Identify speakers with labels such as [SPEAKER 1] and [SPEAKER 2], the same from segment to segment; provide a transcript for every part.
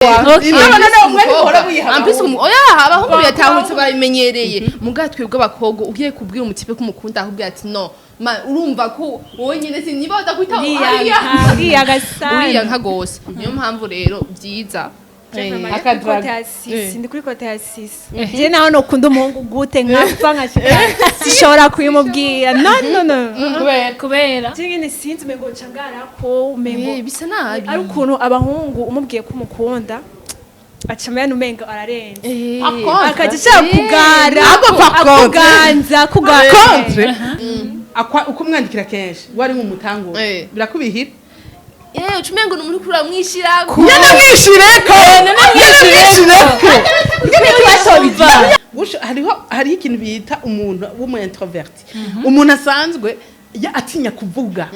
[SPEAKER 1] oya abahungu biratahutse babimenyereye muga twebwe abakobwa ugiye kubwira umutipe ko umukunda ahubwo ati no urumva ko wowe nyine niba udakwita uriya nka gose niyo mpamvu rero byiza
[SPEAKER 2] ndi kuri kote ya 6 je naho no kunda umuhungu gute nkapfa nkashika sishobora kuyimubwira no kubera je nyine sinzi mengo ncangara ko mengo
[SPEAKER 1] bisa nabi
[SPEAKER 2] ari ukuntu abahungu umubwiye ko umukunda acamaya numenga ararenze akagisha kugara akuganza
[SPEAKER 3] contre uko mwandikira kenshi wari nk'umutango birakubihira
[SPEAKER 1] ucumengo numuri kura mwishirako
[SPEAKER 3] hariho ikintu bita umuntu w'umu introverti umuntu asanzwe atinya kuvuga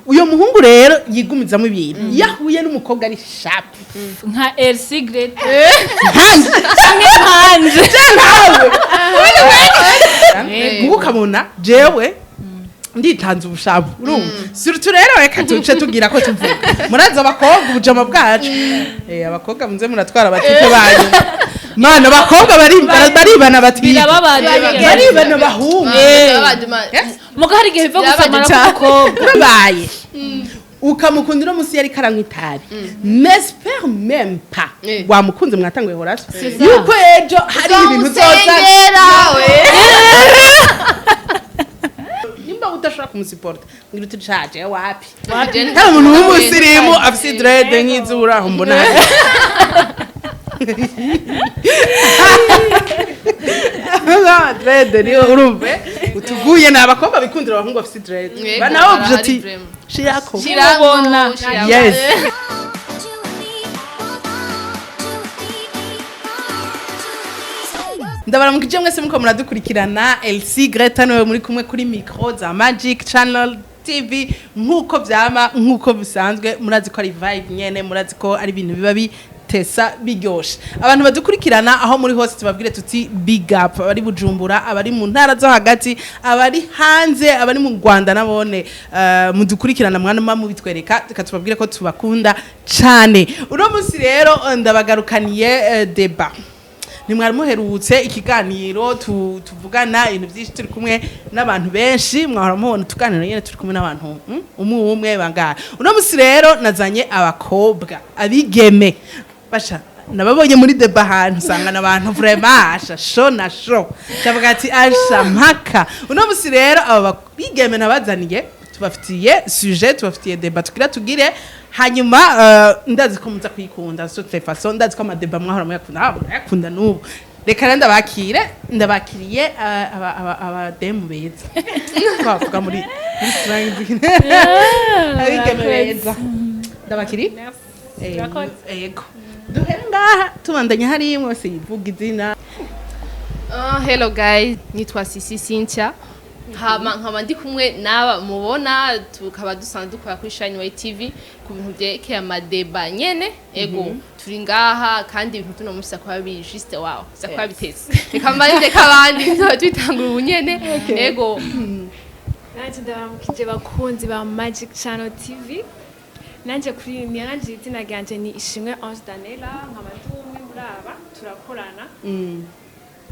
[SPEAKER 3] uyo muhungu rero yigumizamo ibintu yahuye n'umukobwa ari sharp
[SPEAKER 4] nka Elsigret
[SPEAKER 3] mugo kabona jewe nditanze ubushabu urumva surtout rero reka tuce tugira ko tuvuga muraza abakobwa ubujama bwacu abakobwa munze muratwara abatipe banyu mana abakobwa baribana batipe baribana bahungu
[SPEAKER 4] muga hari gihe biva gusamara k'umukobwa
[SPEAKER 3] babaye ukamukundira musi yari karanyitari n'espère même pas wamukunze mwatanguye horaso yuko ejo hari ibintu zoza udashaka kumusiporta ngira uti caje wapi nta muntu w'umusirimu afise dread nk'izura aho mbona dread niyo urumve utuguye n'abakobwa bikundira abahungu afise dread bana objectif shirako
[SPEAKER 4] shirabona
[SPEAKER 3] yes ndabaramukije mwese muko muradukurikirana LC Greta no muri kumwe kuri micro za Magic Channel TV nkuko vyama nkuko bisanzwe murazi ko ari vibe nyene murazi ko ari ibintu biba bitesa biryoshe abantu badukurikirana aho muri hose tubabwire tuti big up abari Bujumbura abari mu ntara zo hagati abari hanze abari mu Rwanda nabone mudukurikirana mwana mubitwereka tukatubabwire ko tubakunda cyane uno munsi rero ndabagarukaniye Débat nimwari muherutse ikiganiro tuvugana ibintu byinshi turi kumwe n'abantu benshi mwahora mubona tuganira nyene turi kumwe n'abantu umwe bangara uno musi rero nazanye abakobwa abigeme basha nababonye muri Débat ahantu usanga abantu vraiment asha show na show cyavuga ati asha mpaka uno musi rero aba bigeme nabazaniye tubafitiye sujet tubafitiye Débat tukira tugire hanyuma ndazi ko muza kwikunda so très façon ndazi ko amadeba mwahora muyakunda n'ubu reka ndabakiriye abademu beza twavuga muri slang abigeme beza ndabakiriye yego duhere ngaha tubandanya hari mwese yivuga izina
[SPEAKER 1] hello guys nitwa Sisi Cynthia nkaba ndi kumwe n'aba mubona tukaba dusanzwe dukora kuri Shine TV ku bintu byekeye amadeba nyene ego turi ngaha kandi ibintu tuno musa kwa bi juste wow zakwa bitetse reka mbanze kabandi twitangura ubunyene ego
[SPEAKER 2] nanje ndabaramukije bakunzi ba Magic Channel TV nanje kuri nanje izina ryanje ni Ishimwe Ange Danela nkaba tumwe muri aba turakorana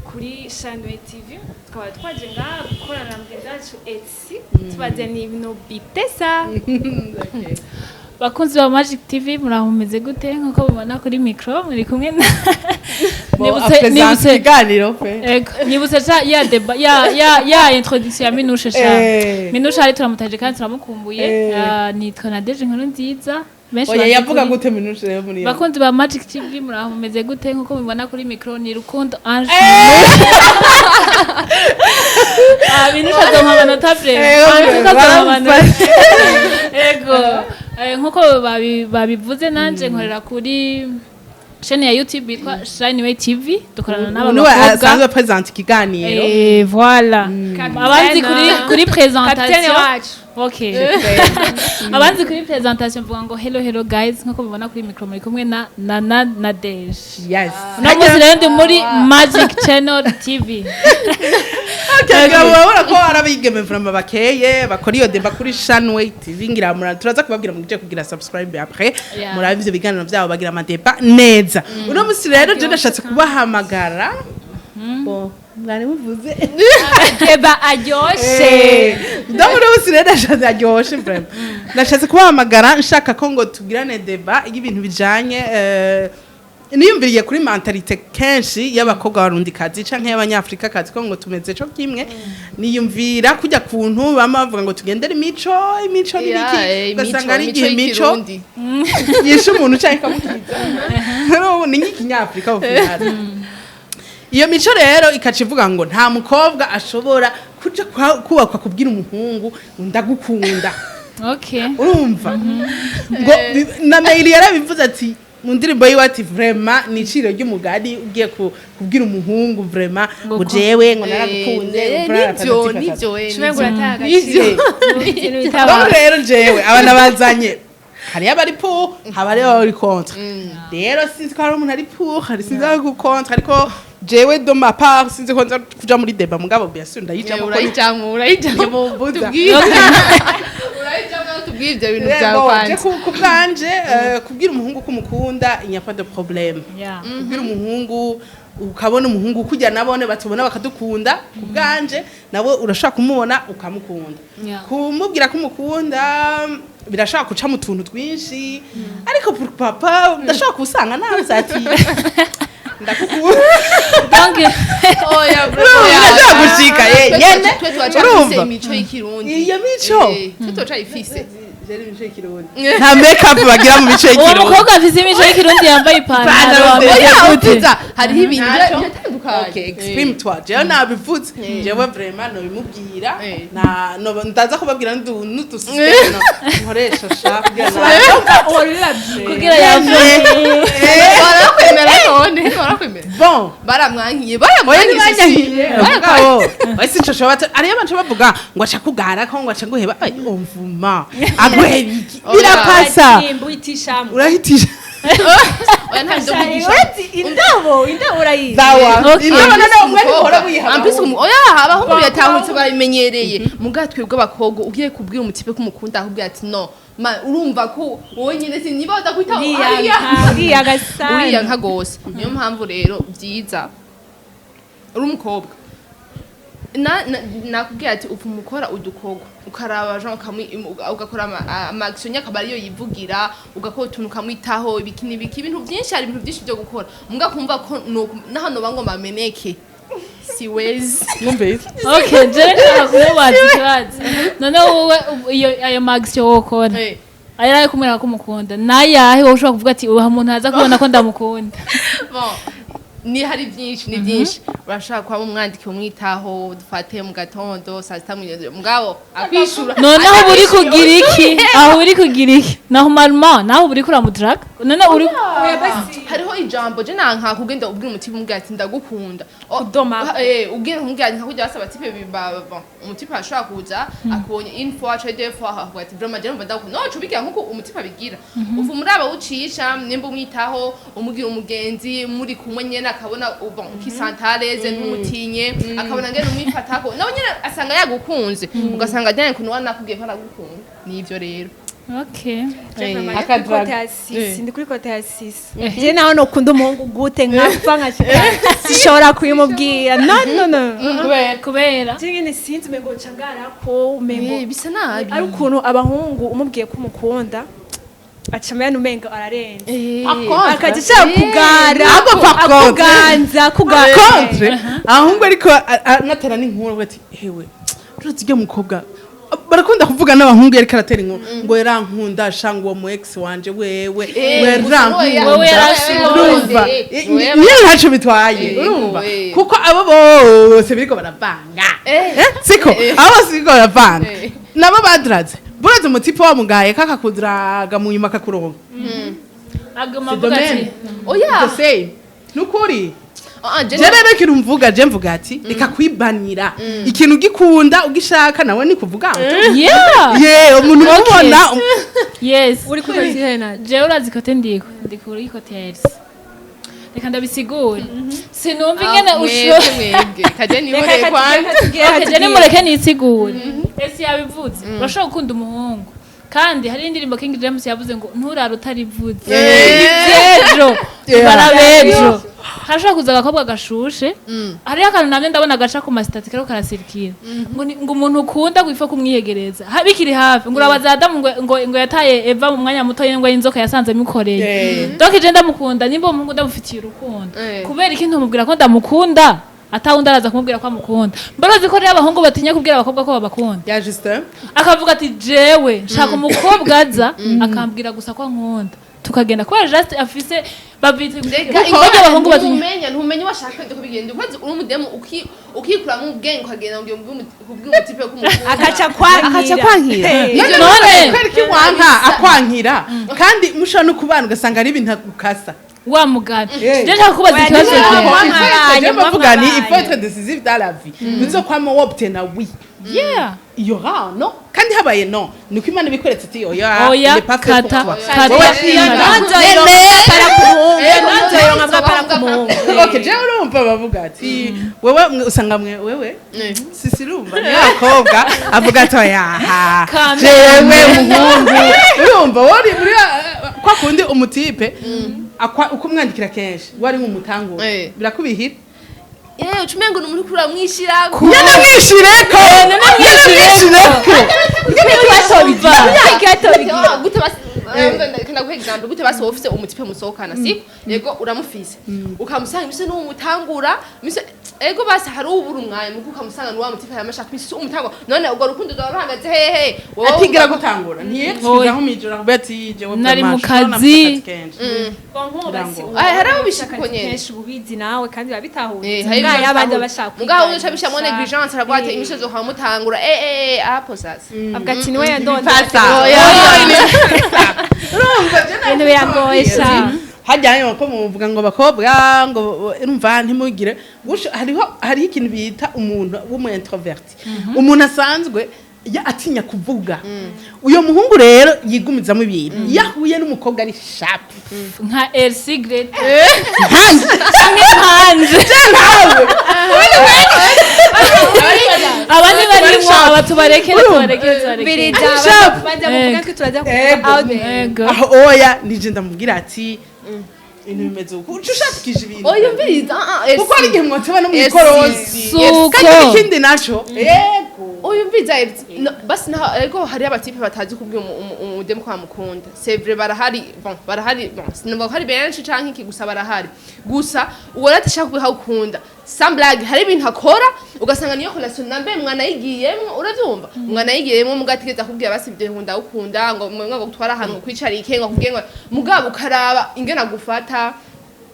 [SPEAKER 2] kuri Shine TV tukaba twaje ngaha gukorana na mgendacu Etsy tubazaniye ibintu bitesa
[SPEAKER 4] bakunzi ba Magic TV murahumeze gute nkuko mubona kuri micro muri kumwe nibutse ya Débat ya introduction ya Minusha Minusha ari turamutaje kandi turamukumbuye nitwa Nadeje nkuru nziza
[SPEAKER 3] oya yavuga gute Minusha rero muri
[SPEAKER 4] bakunzi ba Magic TV murahumeze gute nkuko mubona kuri micro ni Rukundo Ange Minusha zo nk'abanota ego nkuko babivuze nanje nkorera kuri chaîne ya YouTube yitwa Shine TV dukorana n'abakobwa
[SPEAKER 3] asanzwe present ikiganiro
[SPEAKER 4] voilà abanzi kuri presentation Okay. Abanzi kuri presentation mvuga ngo hello guys nkuko mubona kuri micro muri kumwe na Desh.
[SPEAKER 3] Yes.
[SPEAKER 4] No musi rero ndi muri Magic Channel TV.
[SPEAKER 3] Urabona ko arabigeme vraiment bakeye bakora iyo Débat kuri Shanway TV ngira turaza kubabwira mugije kugira subscribe après murabe ivyo biganiro byabo bagira amadeba neza. Uno musi rero je ndashatse kubahamagara. Bo mwari muvuze
[SPEAKER 2] Débat aryoshe.
[SPEAKER 3] Ndabona musi rero ndashatse aryoshe vraiment. Ndashatse kubahamagara nshaka ko ngo tugirane Débat y'ibintu bijanye niyumviriye kuri mentalite kenshi y'abakobwa barundikazi canke y'abanyafrika kazi ko ngo tumeze co kimwe niyumvira kujya kuntu bama bavuga ngo tugendere imico nibiki gasanga ari igihe imico yishe umuntu canke kamukiza rero ni nk'ikinyafrika ofiyari iyo mico rero ikacivuga ngo nta mukobwa ashobora kuja kubakwa kubwira umuhungu ndagukunda.
[SPEAKER 4] Okay.
[SPEAKER 3] Urumva ngo na mail yarabivuze ati mu ndirimbo yiwe ati vraiment ni iciro ry'umugani ugiye kubwira umuhungu vraiment ngo jewe ngo naragukunze
[SPEAKER 1] nivyo
[SPEAKER 3] rero jewe abana bazanye hari abari pour habari abari contre rero sinzi ko hari umuntu ari pour hari sinzi ko contre ariko jewe de ma part sinzi ko nza kuja muri Débat mugabo bien sûr ndayijamo
[SPEAKER 1] tubwire ibintu byawe kandi
[SPEAKER 3] kubwanje kubwira umuhungu ko umukunda il n'y a pas de problème. Kubwira umuhungu ukabona umuhungu kujya nabone batubona bakadukunda kubwanje nawe urashaka kumubona ukamukunda. Kumubwira ko umukunda birashaka kuca mu tuntu twinshi ariko pour papa ndashaka kusanga nawe zati ndakukunda
[SPEAKER 4] Donc
[SPEAKER 1] oya bro
[SPEAKER 3] ndashaka gushika nyene
[SPEAKER 1] twe twacafise imico y'ikirundi
[SPEAKER 3] iyo mico
[SPEAKER 1] twe twacayifise
[SPEAKER 3] jeri imico y'ikirundi nta make up bagira mu mico
[SPEAKER 4] uwo
[SPEAKER 3] y'ikirundi
[SPEAKER 4] mukobwa afise imico y'ikirundi yambaye ipantaro
[SPEAKER 1] oya hariho ibintu bitandukanye.
[SPEAKER 3] Okay, exprime toi. Jewe nabivutse jewe vraiment no bimubwira na no ndaza kubabwira n'udusistema nkoresha shaka
[SPEAKER 4] kugira yavuye
[SPEAKER 1] barakwemera none barakwemera
[SPEAKER 3] bon
[SPEAKER 1] baramwankiye
[SPEAKER 3] basi nshosho ariyo bantu bavuga ngo acha kugara ko ngo acha guheba umvuma agwebiki birapasa urahitisha
[SPEAKER 1] oya nta
[SPEAKER 2] indabo urayizi.
[SPEAKER 3] dawa indabo none umwe bihora buyiha
[SPEAKER 1] ampisi oya abahungu yatahutse babimenyereye mugatwe bw'abakobwa ugiye kubwira umutipe ko umukunda ahubwo ati no urumva ko wowe nyine niba udakwita uriya nka gose niyo mpamvu rero byiza uri umukobwa nakubwira ati upfa umukora udukogwa ukaraba jean ugakora amaction yakaba ariyo yivugira ugakora utuntu ukamwitaho ibikini ibintu byinshi hari ibintu byinshi byo gukora muga kumva ko nahano bango bameneke siwezi
[SPEAKER 3] ngumbe
[SPEAKER 4] Okay, je nakubaza ikibazo none wowe ayo magisyo wokora ayaraye kumera ko umukunda nayahe wowe ushobora kuvuga ati uha muntu aza kubona ko ndamukunda
[SPEAKER 1] bon ni hari byinshi urashaka kwa umwandiki umwitaho dufate mu gatondo saa 6 mugabo akwishura
[SPEAKER 4] none aho buri kugira iki naho marma naho buri kuramudrag none uri
[SPEAKER 1] hariho ijambo je nanka kugenda ubwira umutima umbwira ati ndagukunda
[SPEAKER 2] Kudoma.
[SPEAKER 1] ubwira nkubwira nka kujya basaba tipe bibaba umutipa ashaka kuza akubonye info acha defo aho ati vraiment je mva ndagukunda no cubikira nkuko umutipa bigira ufu muraba ucisha nimba umwitaho umugira umugenzi muri kumwe nyene akabona ukisantareze n'umutinye akabona ngene umwifatako nawe nyene asanga yagukunze ugasanga ajyanye kuntu wanakubwiye ko aragukunda nivyo rero.
[SPEAKER 4] Okay.
[SPEAKER 2] Ndi kuri kote ya 6. Je naho no kunda umuhungu gute nkapfa nkashika. Sishobora kuyimubwira. No.
[SPEAKER 4] Kubera.
[SPEAKER 2] Je nyine sinzi mengo ncangara ko mengo.
[SPEAKER 1] Bisa nabi.
[SPEAKER 2] Ari ukuntu abahungu umubwiye ko umukunda. Acamaya numenga ararenze. Akaje cyangwa kugara. Akuganza
[SPEAKER 3] contre ahungu ariko natera n'inkuru ati hewe uruzige mukobwa barakunda kuvuga n'abahungu yari karatera inkuru ngo yarankunda shanga uwo mu ex wanje wewe
[SPEAKER 4] wewe
[SPEAKER 3] urumva niyo ntaco bitwaye urumva kuko abo bose biriko baravanga siko abo bose biriko baravanga nabo badraze buraze umutipe wa mugaye kakakudraga mu nyuma kakuronka
[SPEAKER 4] agama vuga ati
[SPEAKER 1] oya
[SPEAKER 3] the same nukuri je rero ikintu mvuga je mvuga ati reka kwibanira ikintu ugikunda ugishaka nawe ni kuvuga
[SPEAKER 4] yeah
[SPEAKER 3] umuntu ubona
[SPEAKER 4] yes
[SPEAKER 2] uri kuri hena
[SPEAKER 4] jewe urazi kote ndi kuri hotels reka ndabisigure sinumva ingene
[SPEAKER 1] mwebwe kaje nibore kwanje
[SPEAKER 4] kaje nimureke nisigure ese yabivuze urashobora gukunda umuhungu kandi hari indirimbo King James yavuze ngo nturara utarivuze ejo barabejo hashobora kuza agakobwa gashushe hariyo akantu namwe ndabona gaca ku masitati kariho karasirikira ngo umuntu ukunda gwifa kumwiyegereza bikiri hafi ngo urabaza Adamu ngo yataye Eva mu mwanya muto ngo inzoka yasanze mikoreye donc je ndamukunda nimba umuhungu ndamufitiye urukundo kubera ikintu mubwira ko ndamukunda atawundi araza kumubwira ko amukunda mbarozi ko rero abahungu batinya kubwira abakobwa ko babakunda
[SPEAKER 3] ya Justin
[SPEAKER 4] akavuga ati jewe nshaka umukobwa aza akambwira gusa ko ankunda tukagenda kubera just afise babita
[SPEAKER 1] ingobyo abahungu batinya ntumenye washaka cyo kubigenda ukoze uri umudemu ukikura mu bwenge ukagenda ngo ubwire umutipe ko umukunda
[SPEAKER 2] akaca kwankira
[SPEAKER 3] none kwereka iwanka akwankira kandi mushobora no kubana ugasanga ari ibintu ukasa
[SPEAKER 4] wa mugani je nshaka kubaza ikibazo
[SPEAKER 3] je bavuga ni il faut être décisif dans la vie nizo kwama wobtena oui
[SPEAKER 4] yeah
[SPEAKER 3] iyo no kandi habaye no niko imana bikweretse ati
[SPEAKER 4] oya kata
[SPEAKER 3] okay je urumva bavuga ati wewe usanga wewe sisirumva ni akobwa avuga ati oya jewe muhungu urumva wori kwa kundi umutipe ukumwandikira kenshi wari nk'umutango birakubihira
[SPEAKER 1] ucumengo numuri kura mwishirako
[SPEAKER 3] yanamwishireko
[SPEAKER 1] gute basi kana guhe example gute basi office umutipe musohokana siko yego uramufise ukamusanga mise no umutangura mise ego basi hari ubura umwanya muko ukamusanga no umutipe yamasha kwisi umutango none ubwo rukundo rwahagaze hehe
[SPEAKER 3] atigira gutangura ntiyexcusa nk'umijura kubati jewe
[SPEAKER 4] nari mu kazi
[SPEAKER 1] haraho bishiko nyene
[SPEAKER 2] kenshi ubizi nawe kandi babitahuye
[SPEAKER 1] ngaho
[SPEAKER 2] abandi bashaka
[SPEAKER 1] ngaho uca bishamwe negligence arabwate imisozo kwa mutangura apo sasa
[SPEAKER 2] avuga ati niwe yandonda ibintu biragoye sha
[SPEAKER 3] hajyanye bako muvuga ngo bakobwa ngo urumva ntimugire hariho ikintu bita umuntu w'umu introvert umuntu asanzwe atinya kuvuga uyo muhungu rero yigumizamo ibintu yahuye n'umukobwa ari sharp
[SPEAKER 4] nka Elsie Greta
[SPEAKER 3] hanje
[SPEAKER 4] abandi barimo abatubarekere
[SPEAKER 3] oya nije ndamubwira ati ibintu bimeze uko ushakije ibintu
[SPEAKER 1] oyo mbiriza
[SPEAKER 3] kuko ari igihe mwoteba no mwikorosi kandi ikindi naco yego
[SPEAKER 1] oyo mbiriza basi naho ego hari abatipe batazi kubwira umudemu kwa mukunda c'est vrai barahari sinumva ko hari benshi canke iki gusa barahari gusa uwora atashaka kubiha ukunda samblag hari ibintu akora ugasanga niyo relation nambe mwana yigiyemo uravyumva mwana yigiyemo mugatigeza kubwira basi ibyo nkunda ukunda ngo mwe ngo gutwara ahantu kwicara ikenga kubwiye mugabo ukaraba ingena gufata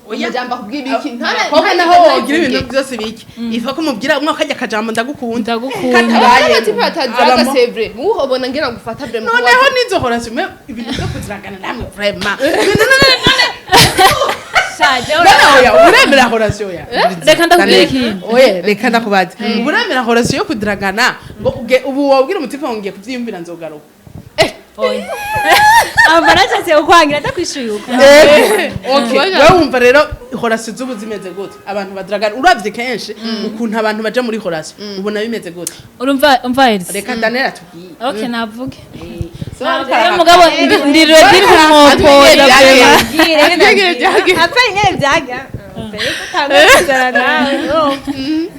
[SPEAKER 1] umujamba kubwibiki
[SPEAKER 3] ntana naho wogira ibintu byose biki ifa ko mubwira umwe akajya kajambo ndagukunda
[SPEAKER 1] katabaye ati patazaga c'est vrai muhobona ngena gufata vraiment
[SPEAKER 3] noneho nizo relation ibintu byo kuziragana namwe vraiment uremera horasiyo ya
[SPEAKER 4] reka ndakubwira ikintu
[SPEAKER 3] oye reka ndakubaza uremera horasiyo yo kudiragana ngo ubu wabwira umutipe wongiye kuvyiyumvira nzogaruka
[SPEAKER 2] abaracase ukwangira atakwishuyuka
[SPEAKER 3] okay wewe wumva rero horasiyo zubu zimeze gute abantu badiragana uravye kenshi ukuntu abantu baje muri horasiyo ubona bimeze gute
[SPEAKER 4] umva Elsie
[SPEAKER 3] reka Daniela tubwiye
[SPEAKER 4] okay navuge mugabo ndi ready kumwopoza
[SPEAKER 2] apfa ingene vyaga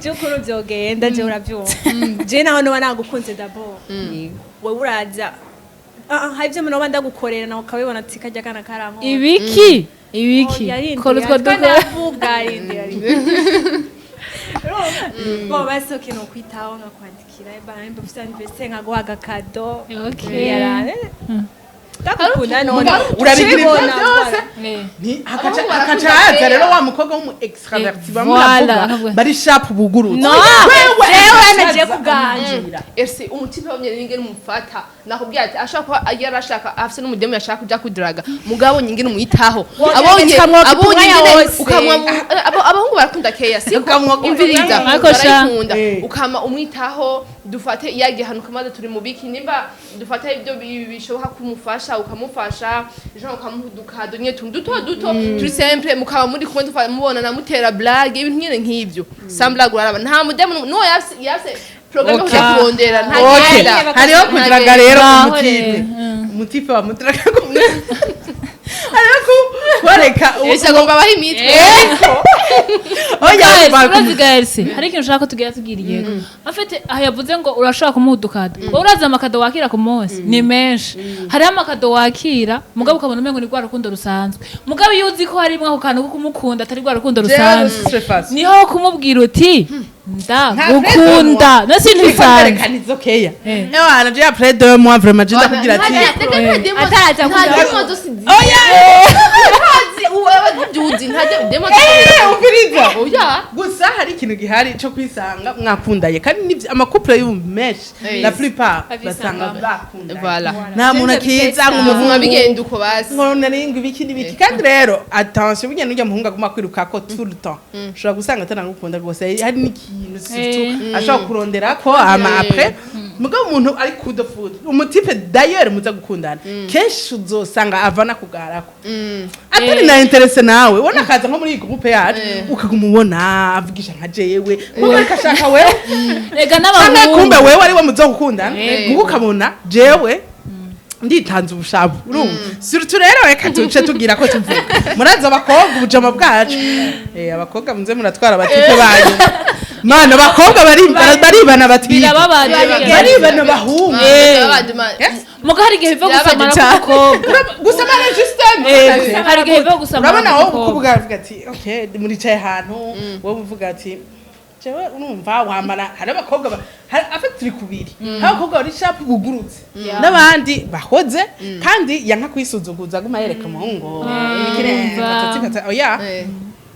[SPEAKER 2] byukuri byogenda je uravyumva je naho noba nagukunze d'abord wewe uraza havyo munoba ndagukorera nawe ukabibona ati kajya kana karanko
[SPEAKER 4] ibiki kora utwo
[SPEAKER 2] duvuga bo basi okay no kwitaho nkakwandikira bana mbufisa anniversaire nkaguha agakado ndagukunda none
[SPEAKER 3] urabigira ibyo
[SPEAKER 2] ukibona,
[SPEAKER 3] byose akacaza rero wa mukobwa w'umu extraverti bamwe baravuga bari sharp bugurutse
[SPEAKER 2] no jewe nagiye kuganira
[SPEAKER 1] ese umutima wamye n'ingene umufata nakubwiye ati ashaka kuba yarashaka afise n'umudemu yashaka kuja kudiraga mugabo nyingene umuyitaho abonye ukamwa abahungu barakunda keya si imviriza barakunda ukama umwitaho dufate yagihanuka maze turi mu biki nimba dufate ibyo bishoboka kumufasha ukamufasha ejo ukamuduka donye duto turi simple mukaba muri kumwe dufata mubona namutera blague ibintu nyene nk'ivyo sambla guraraba nta mudemu no yase programme yo kurondera nta genda
[SPEAKER 3] hariho kudiraga rero umutipe wa mutiraga ariko bareka
[SPEAKER 1] agomba abaho imitwe
[SPEAKER 4] urazigaherse hari ikintu ushaka ko tugira tugiriye afite aha yavuze ngo urashobora kumudukada uraza amakado wakira ku munsi ni menshi hariho amakado wakira mugabo ukabona umengo ni rwa rukundo rusanzwe mugabo iyo uzi ko harimwo ako kantu ko kumukunda atari rwa rukundo rusanzwe niho kumubwira uti ndagukunda nasi ntisanzwe
[SPEAKER 3] kanizo keya ewa naje après 2 mois vraiment je ndakugira ati
[SPEAKER 2] ataraza kugira
[SPEAKER 3] oya
[SPEAKER 1] uwabaduzi ntajya demo
[SPEAKER 3] ubiriza oya gusa hari ikintu gihari cyo kwisanga mwakundaye kandi nivyo amakupure y'umeshi la plupart basanga bakunda
[SPEAKER 1] voilà
[SPEAKER 3] nta muntu akiza
[SPEAKER 1] nk'umuvumo bigenda uko basi
[SPEAKER 3] ngona ringi ibiki n'ibiki kandi rero attention bugenda ujya muhunga guma kwiruka ko tout le temps ushobora gusanga atanagukunda rwose hari n'ikintu surtout ashobora kurondera ko ama après mugabo umuntu ari coup de foudre umutipe d'ailleurs muza gukundana kenshi uzosanga avana kugarako atari na interesse nawe ubona kaza nko muri groupe yacu ukaguma ubona avugisha nka jewe kuko akashaka wewe
[SPEAKER 4] rega n'abahungu
[SPEAKER 3] kumbe wewe ari we muzo gukundana muko ukabona jewe nditanze ubushabu urumva surtout rero reka tuce tugira ko tuvuga muraza abakobwa ubujama bwacu abakobwa munze muratwara abatipe banyu mana abakobwa baribana batipe baribana bahungu
[SPEAKER 4] muga hari igihe biva gusamara k'umukobwa
[SPEAKER 3] gusamara juste
[SPEAKER 4] hari igihe biva gusamara
[SPEAKER 3] urabona wowe ukuvuga avuga ati okay muricaye ahantu wowe uvuga ati jewe urumva wamara hari abakobwa afite turi kubiri hari abakobwa bari sharp bugurutse n'abandi bahoze kandi yanka kwisuzuguza guma yereka muhungu ikirenge oya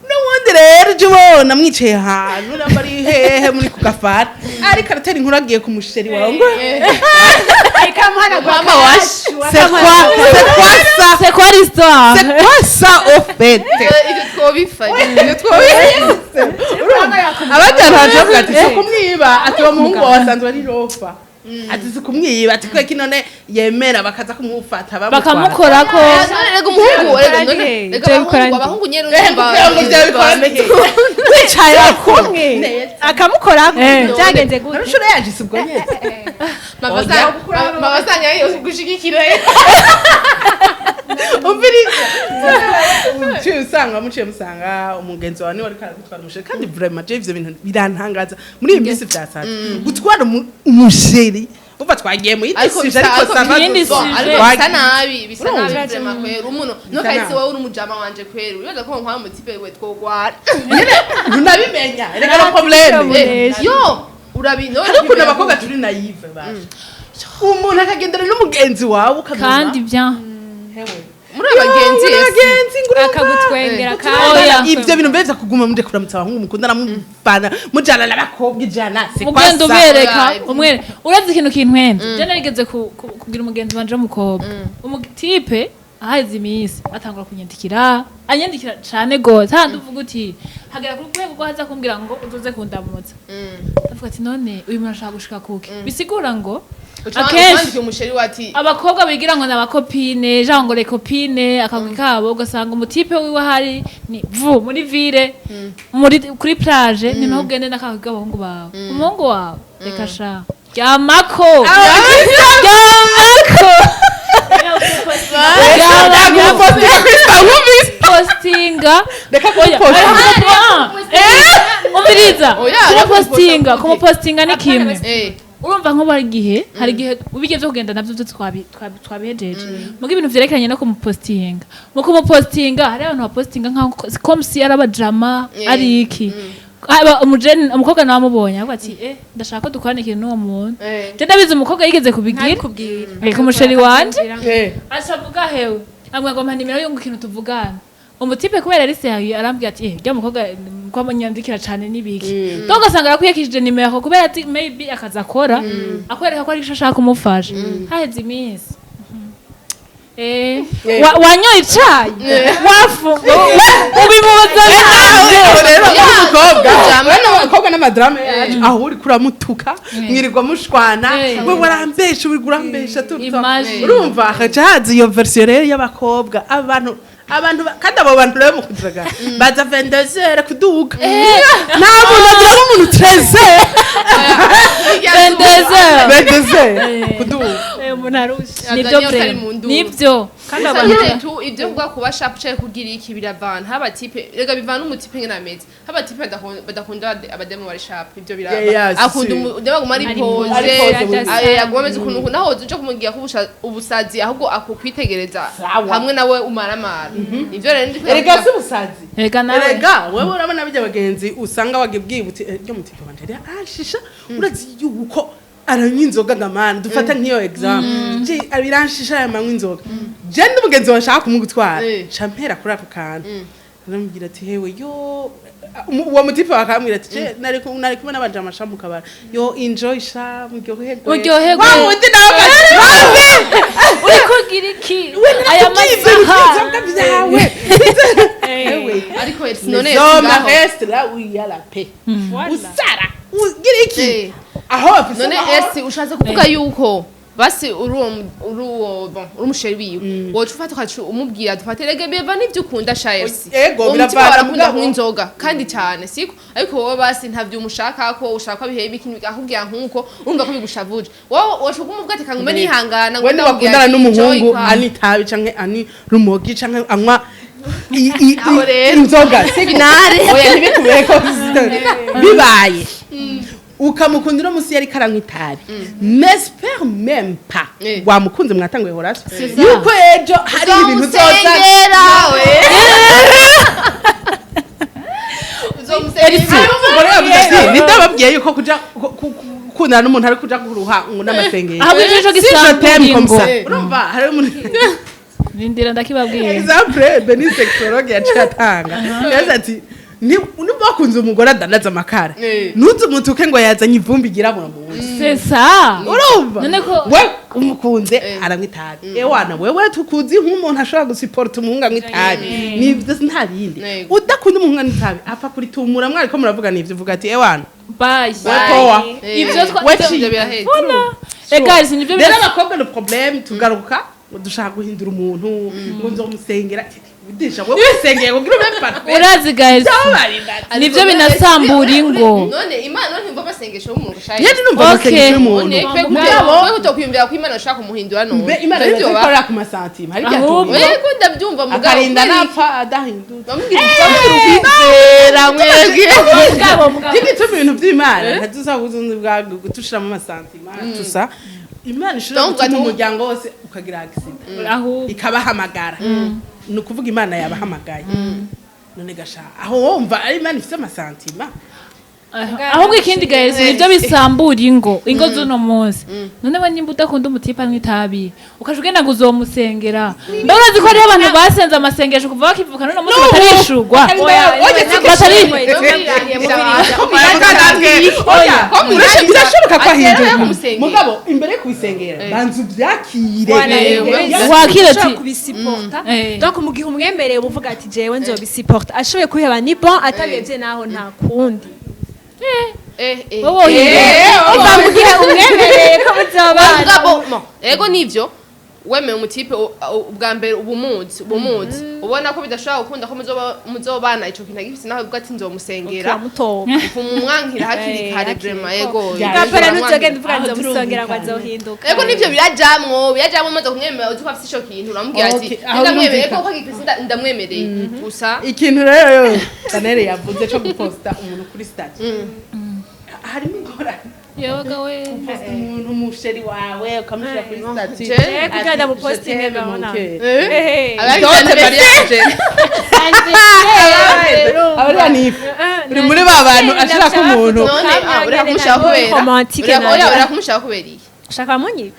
[SPEAKER 3] n'ubundi rero uje ubona mwicaye ahantu namba ari hehe muri ku gafara ariko aratera inkuru agiye ku musheri wawe ngo
[SPEAKER 2] ikamwana
[SPEAKER 1] mama washi
[SPEAKER 4] c'est quoi l'histoire
[SPEAKER 3] c'est quoi ça au fait
[SPEAKER 1] ibyo twobifanye
[SPEAKER 3] abajyana bavuga ati so kumwiba ati uwo muhungu wawe asanzwe ari rofa ati si kumwiba ati kubera ko none yemera bakaza kumufata
[SPEAKER 4] bakamukorako
[SPEAKER 1] rega umuhungu rega abahungu nyene
[SPEAKER 3] wicaye kumwe
[SPEAKER 2] akamukorako byagenze gute
[SPEAKER 3] arushure yajise ubwo nyene
[SPEAKER 1] mama sanya yose gushigikira
[SPEAKER 3] umviriza usanga muciye musanga umugenzi wawe niwe ariko aragutwara umusheri kandi vraiment je ivyo bintu birantangaza muri iyi minsi vyasaza gutwara umusheri uva twagiye mu yidisije ariko sava
[SPEAKER 1] bisa nabi vraiment kwera umuntu nokahise wowe uri umujama wanje kwera uyoza ko nkwa mu tipe we twogwara
[SPEAKER 3] runabimenya reka no problème
[SPEAKER 1] yo urabino
[SPEAKER 3] ariko n'abakobwa turi naive baje umuntu akagendera n'umugenzi wawe ukamenya
[SPEAKER 4] kandi bya
[SPEAKER 1] muri abagenzi
[SPEAKER 2] akagutwengera kandi
[SPEAKER 3] ibyo bintu mbeza kuguma muje kuramutsa abahungu mukundana mupana mujana n'abakobwa ijana c'est quoi
[SPEAKER 4] mugendo bereka umwe urazi ikintu kintwenze je narigeze kugira umugenzi wanje w'umukobwa umutipe ahazi imisi atangura kunyandikira anyandikira cyane gose handi uvuga uti hagera kuri rwego rwo haza kumbwira ngo uzoze kundamutsa ndavuga ati none uyu muntu ashaka gushika kuke bisigura ngo
[SPEAKER 1] akenshi umusheri wati
[SPEAKER 4] abakobwa bigira ngo n'abakopine jango le copine akagwi kabo ugasanga umutipe wiwe hari ni vu muri ville muri kuri plage ni naho ugende n'akagwi k'abahungu bawe umuhungu wawe reka sha ryamako postinga umviriza kumupostinga ni kimwe urumva nko bari gihe hari gihe ubige byo kugenda navyo byo twabihejeje mugo ibintu vyerekeranye no kumupostinga hari abantu bapostinga nka comme si araba drama ari iki umukobwa nawe amubonye avuga ati ndashaka ko dukorana ikintu n'uwo muntu
[SPEAKER 1] Eh.
[SPEAKER 4] je ndabizi umukobwa yigeze kubigira ku musheri wanje acavuga hewe ambwira ngo mpa nimero y'ungu ikintu tuvugana umutipe kubera ari serieux arambwira ati rya mukobwa ko amanyandikira cane n'ibiki donc asanga arakwiyakishije nimero kubera ati maybe akaza akora akwereka ko ari ashaka kumufasha haheze iminsi wanyoye icayi ubimubaza
[SPEAKER 3] rero umukobwa n'amadrama yacu aho uri kuramutuka mwirirwa mushwana we warambesha uri kurambesha urumva haca haza iyo version rero y'abakobwa abantu kandi abo bantu rero mukudiraga baza 22h kuduga nta muntu agira nk'umuntu 13h 22h kuduga
[SPEAKER 4] umuntu arusha nivyo kandi
[SPEAKER 1] abantu ibyo vuga kuba sharp cyo kugira iki biravana haba tipe rega bivana umutipe ngena ameze haba tipe badakunda abademo bari sharp ibyo birava akunda ndeba gumari pose agomeze kuntu naho uje kumugira kubusha ubusazi ahubwo akukwitegereza hamwe nawe umaramara ivyo rero
[SPEAKER 3] rega si ubusazi
[SPEAKER 4] rega
[SPEAKER 3] wewe urabona bijya bagenzi usanga wagibwibutse ryo mutipe wanje ashisha urazi yuko aranyinzoga gamana dufata nk'iyo exam je abiranshisha ya manywa inzoga je n'umugenzi washaka kumugutwara champera kuri ako kantu aramubwira ati hewe yo uwo mutipe wakambwira ati je nari kumwe n'abanje amashamu kabara yo enjoy sha muryoherwe wa wundi nawe
[SPEAKER 4] uri kugira iki aya masaha
[SPEAKER 3] byawe
[SPEAKER 1] hewe ariko none
[SPEAKER 3] zoma reste la uyala pe usara ugira iki aho afise
[SPEAKER 1] none esi ushatse kuvuga yuko basi uruwo umusheri wiwe wocu ufata ukacu umubwira dufate rege beva nivyo ukunda sha esi
[SPEAKER 3] ego biravana
[SPEAKER 1] barakunda nk'inzoga kandi cyane siko ariko wowe basi ntavyo umushaka ko ushaka bihe bikintu akubwira nkuko urumva ko bigushavuje wowe washuka umubwira ati kangume nihangana
[SPEAKER 3] ngo ndabakundana n'umuhungu ani tabi canke ani rumogi canke anywa inzoga
[SPEAKER 1] seminare
[SPEAKER 3] oya ntibikubeko bibaye ukamukundira musi yari karanywa itabi n'espère même pas wamukunze mwatanguye horasi yuko ejo hari ibintu zoza nidababwiye yuko kuja kundana n'umuntu ari kuja kuruha ngo n'amasengero
[SPEAKER 4] ahubwo ico gisamburingo
[SPEAKER 3] urumva hari umuntu
[SPEAKER 4] Rindira ndakibabwiye.
[SPEAKER 3] Example Beni sexologue yaciye atanga. Yaza ati niba kunze umugore adandaza amakara. Nuzi umutuke ngo yazanye ivumbi girabura mu nzu.
[SPEAKER 4] C'est ça.
[SPEAKER 3] Urumva?
[SPEAKER 4] None ko
[SPEAKER 3] we umukunze aramwitabi. Ewana wewe tukuzi nk'umuntu ashobora gusupport umuhunga mwitabi. Nivyo nta bindi. Udakunda umuhunga n'itabi apfa kuri tumura mwari ko muravuga nivyo uvuga ati ewana.
[SPEAKER 4] Bye.
[SPEAKER 3] Ivyo
[SPEAKER 1] twatse biraheze.
[SPEAKER 4] Guys, nivyo
[SPEAKER 3] rero abakobwa no problem tugaruka dushaka guhindura umuntu ngo nzomusengera udisha wowe usengeye kugira ube parfait
[SPEAKER 4] urazi guys nivyo binasambura ingo
[SPEAKER 1] none imana ntimva basengesho umuntu shaye
[SPEAKER 3] yedi numva basengesho umuntu
[SPEAKER 1] wewe utokwiyumvira ko imana ushaka umuhindura none
[SPEAKER 3] mbe imana ikora ku masantima hari byato
[SPEAKER 1] wewe ko ndabyumva mugabo
[SPEAKER 3] akarinda napfa adahindura
[SPEAKER 1] bamubwira ubwizera mwege
[SPEAKER 3] kindi tuma ibintu by'imana ntadusa kuzunzi bwa gutushira mu masantima tusa imana ishobora gutuma umuryango wose ukagira accident
[SPEAKER 4] aho
[SPEAKER 3] ikabahamagara ni ukuvuga imana yabahamagaye none gasha aho wumva ari imana ifite amasantima
[SPEAKER 4] ahubwo ikindi guys nivyo bisambura ingo zuno munsi none we nimba udakunda umutipa n'itabi ukaje ugenda ngo uzomusengera ndaurazi ko ari abantu basenze amasengesho kuva bakivuka none munsi batarishurwa
[SPEAKER 3] birashoboka ko ahindura mugabo imbere yo kubisengera banza ubyakire
[SPEAKER 4] wakire ati
[SPEAKER 2] kubisiporta donc mu gihe umwemereye uvuga ati jewe nzobisiporta ashoboye kuheba ni bon atabevye naho nta kundi
[SPEAKER 4] mu gihe umwemereye ko
[SPEAKER 1] muzobana ego nivyo wemeye umutipe ubwa mbere ubumuzi ubona ko bidashobora gukunda ko muzobana ico kintu gifise naho ubwo ati nzomusengera umwankira hakiri kare vraiment ego
[SPEAKER 2] gapera nuzogenda uvuga nzomusengera ngo azohinduka
[SPEAKER 1] ego nivyo birajamwo maze kumwemera uzi ko afise ico kintu uramubwira ati ndamwemereye ko kwagikisa ndamwemereye gusa
[SPEAKER 3] ikintu rero Chanel yavuze cyo guposta umuntu kuri status harimo ingorane
[SPEAKER 4] yoga we
[SPEAKER 3] umuntu umusheri wawe ukamushyira kuri statut
[SPEAKER 2] kugira ngo mupostinge gahunda
[SPEAKER 1] Abandi mariage.
[SPEAKER 3] abariya ni ifu uri muri ba bantu ashira ko umuntu
[SPEAKER 1] None uriya kumushaka kubera.
[SPEAKER 2] romantique
[SPEAKER 1] Uriya kumushaka kubera iki?
[SPEAKER 2] shaka munyi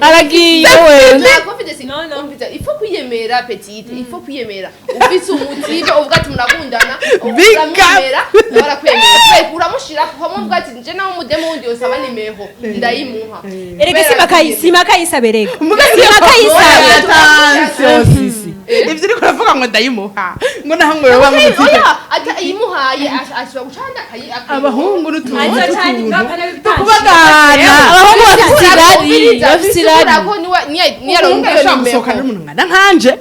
[SPEAKER 4] aragiye we
[SPEAKER 1] Na confidence.
[SPEAKER 2] No, no.
[SPEAKER 1] Il faut kwiyemera petite. Il faut kwiyemera. Ufite umutibe uvuga ati murakundana.
[SPEAKER 3] Bika.
[SPEAKER 1] Uramwemera. Barakwemera. Kwe uramushira ko mu bwati nje nawo mudemo wundi yosaba nimeho. Ndayimuha.
[SPEAKER 2] erega sima kayisaberega
[SPEAKER 3] attention sisi ivyo uriko uravuga ngo ndayimuha ngo naho ngo yoba nk'umutipe
[SPEAKER 1] Oya, ata imuhaye ashobora gucanda
[SPEAKER 3] abahungu n'utuntu
[SPEAKER 2] Azo cyane ngapana
[SPEAKER 3] kubagana
[SPEAKER 4] abahungu bafite irari bafite irari
[SPEAKER 3] ashobora gusohokana n'umuntu ngana nkanje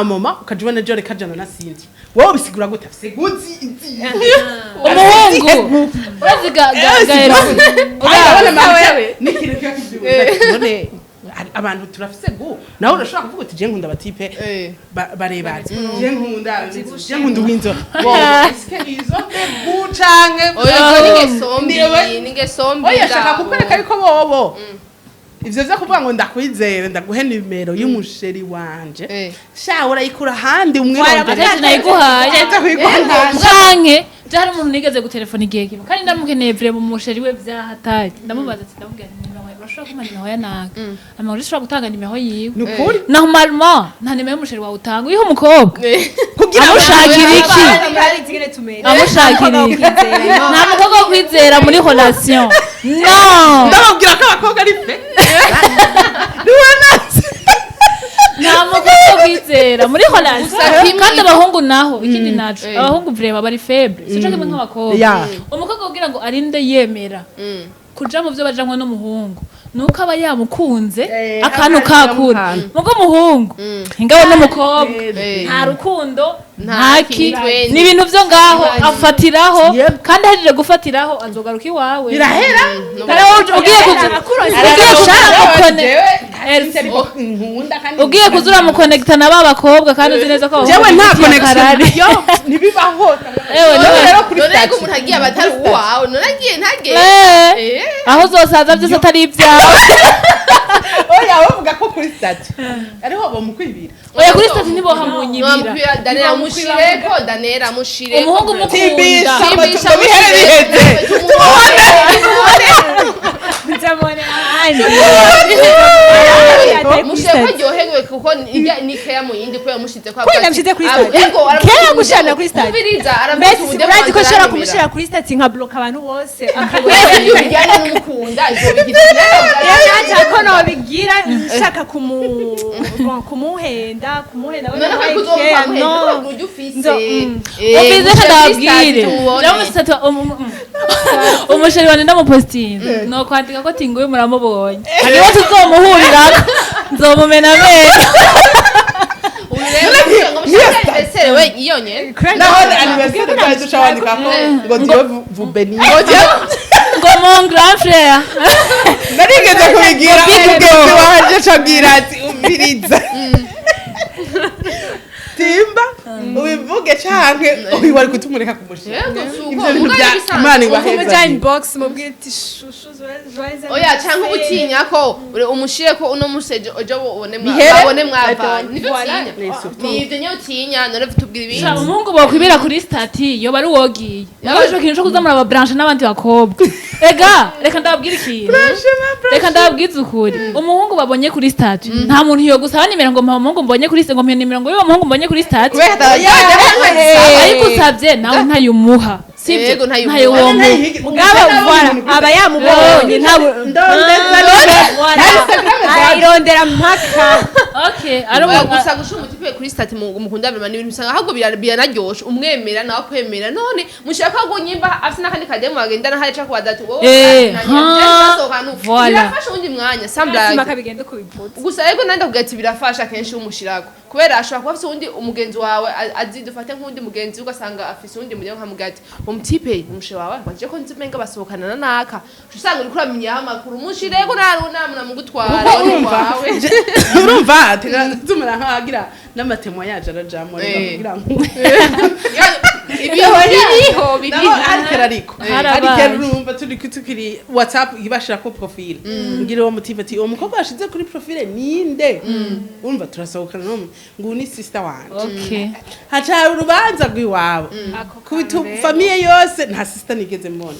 [SPEAKER 3] mama ukaja ubona ejo reka jana na Cynthia wowe bisigura gute afise guzi
[SPEAKER 4] umuhungu uraziga gaero
[SPEAKER 3] urabona mawe n'ikintu kiba kibyuka none abantu turafise gu nawe urashobora kuvuga uti je nkunda abatipe barebazi je nkunda uwinzo eske izo gu canke
[SPEAKER 1] ningesombi
[SPEAKER 3] oya shaka kukwereka yuko bobo ivyo vyo kuvuga ngo ndakwizere ndaguhe nimero y'umusheri wanje sha urayikura handi umwe
[SPEAKER 4] atetse nayiguhaye canke jari umuntu nigeze gutelefona igihe kimwe kandi ndamukeneye vire mu musheri we vyahataye ndamubaza ati ndamubwira nimero urashobora kumpa nimero ya naga amaguru ushobora gutanga nimero yiwe
[SPEAKER 3] nukuri
[SPEAKER 4] normalement nta nimero y'umusheri wawe utanga uyiha umukobwa
[SPEAKER 3] kugira
[SPEAKER 4] amushakira iki amushakira iki nta mukobwa wo kwizera muri relation no
[SPEAKER 3] ndababwira ko abakobwa ari fe niwe nazi
[SPEAKER 4] nta mukobwa wo kwizera muri relation kandi abahungu naho ikindi naco abahungu vrema bari faible sico kimwe nk'abakobwa umukobwa kugira ngo arinde yemera kuja mu vyo bajamwe n'umuhungu nuko aba yamukunze akantu kakura mugo muhungu ingabo n'umukobwa nta rukundo ntaki ni ibintu vyo ngaho afatiraho kandi ahejeje gufatiraho azogaruka iwawe
[SPEAKER 3] birahera
[SPEAKER 4] ugiye kuzura mu connecta na ba bakobwa kandi uzi neza ko
[SPEAKER 3] jewe nta connection yo nibibaho
[SPEAKER 4] ewe
[SPEAKER 3] rero kuri
[SPEAKER 1] none
[SPEAKER 3] statut
[SPEAKER 1] ko umuntu agiye abatari uwawe none agiye ntageye
[SPEAKER 4] aho uzosaza byose atari ibyawe
[SPEAKER 3] oya bavuga ko kuri statut ariho bamukwibira
[SPEAKER 4] oya kuri statut nibo hamunyibira
[SPEAKER 1] danera mushireko danera mushireko
[SPEAKER 4] umuhungu mukunda
[SPEAKER 3] tibisha biheze
[SPEAKER 2] nzabone ahandi
[SPEAKER 1] mushireko ryohewe kuko ni keya mu yindi ko yamushize kwa
[SPEAKER 2] kwenda mshyize kuri statut kera gushana kuri statut
[SPEAKER 1] ubiriza
[SPEAKER 2] mbese urazi ko shora kumushira kuri statut nka block abantu bose
[SPEAKER 1] iyo bijyanye n'umukunda ivyo bigize
[SPEAKER 2] yacha ko no bigira nshaka kumuhenda
[SPEAKER 4] ubize ndabwire ndamusata umusheri wanje ndamupostinze no kwandika ko tinguye muramubonye hariho tuzomuhurirako nzomumena meza
[SPEAKER 3] naho anniversaire kwa dusha wandika ko ngo Dieu vous bénisse
[SPEAKER 4] ngo mon grand frère
[SPEAKER 3] narigeze kubigira umugenzi wanje cagira ati umviriza timba ubivuge canke uyu wari kutumureka kumushira ivyo bintu bya imana ibaheza
[SPEAKER 2] inbox mubwira ati shushu
[SPEAKER 1] oya canke ubutinya ko umushire ko uno museje ojo ubone mwavanye nivyo utinya nivyo nyo utinya none vitubwira ibindi
[SPEAKER 4] umuhungu bokwibira kuri stati yo bari wogiye yabaje kintu cyo kuzamura aba branche n'abandi bakobwa ega reka ndababwira ikintu reka ndababwiza ukuri umuhungu babonye kuri stati nta muntu yo gusaba nimero ngo umuhungu mbonye kuri stati ngo mpiye nimero ngo uyu muhungu mbonye kuri stati ariko usabye nawe ntayumuha sivyo ntayo womu
[SPEAKER 2] mugaba uvara aba yamubonye ntabo ayirondera mpaka
[SPEAKER 4] okay
[SPEAKER 1] gusa gushuma utipe kuri stati mukunda bima n'ibintu bisanga ahubwo biranaryosha umwemera nawe kwemera none mushaka ko nyimba afite nakandi kademo bagenda nahaye cyo kwadatu wowe birafasha undi mwanya sambla
[SPEAKER 2] makabigende kubiputsa
[SPEAKER 1] gusa yego nanda kuvuga ati birafasha kenshi umushirago kubera ashobora kuba afite undi umugenzi wawe azidufate nk'undi mugenzi ugasanga afite undi mujye nkamugati umutipe umushe wawe baje ko nzimenga basohokana na naka usanga uri kuramenya amakuru umushirego namuna mugutwara
[SPEAKER 3] urumva tumara nkagira n'amatemwa yaje arajamo
[SPEAKER 1] Eh.
[SPEAKER 3] kugira ngo
[SPEAKER 1] ibintu biriho
[SPEAKER 3] ariko
[SPEAKER 4] Harabaye.
[SPEAKER 3] urumva tukiri WhatsApp ibashira ko profile ngira uwo mutima ati uwo mukobwa washize kuri profile ninde urumva turasohokana no ngo ni sister wanje
[SPEAKER 4] okay
[SPEAKER 3] haca urubanza rw'iwabo kubitu famille yose nta sister nigeze mbona